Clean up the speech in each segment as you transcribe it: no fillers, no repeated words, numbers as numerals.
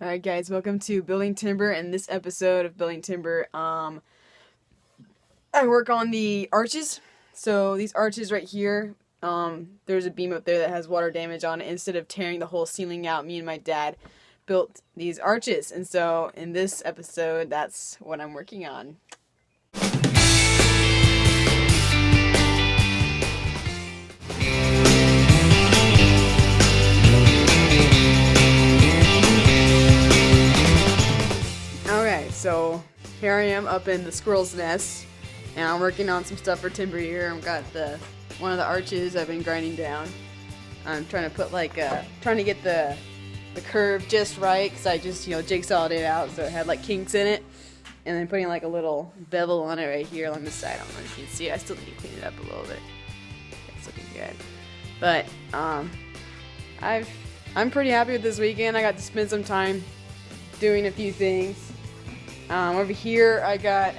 Alright guys, welcome to Building Timber. In this episode of Building Timber, I work on the arches. So these arches right here, there's a beam up there that has water damage on it. Instead of tearing the whole ceiling out, me and my dad built these arches. And so in this episode, that's what I'm working on. So here I am up in the squirrel's nest, and I'm working on some stuff for timber here. I've got one of the arches I've been grinding down. I'm trying to put trying to get the curve just right, because I just jigsawed it out so it had like kinks in it, and then putting like a little bevel on it right here along the side. I don't know if you can see it. I still need to clean it up a little bit. It's looking good, but I'm pretty happy with this weekend. I got to spend some time doing a few things. Over here I got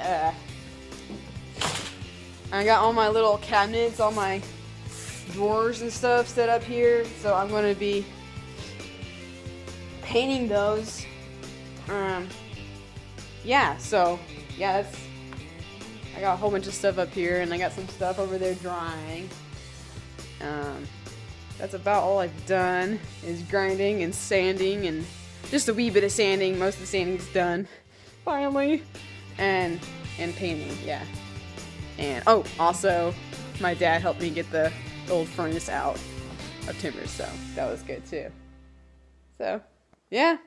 all my little cabinets, all my drawers and stuff set up here, so I'm going to be painting those. I got a whole bunch of stuff up here, and I got some stuff over there drying. That's about all I've done, is grinding and sanding, and just a wee bit of sanding. Most of the sanding's done finally, and painting, yeah. And also my dad helped me get the old furnace out of timber, so that was good too. So yeah,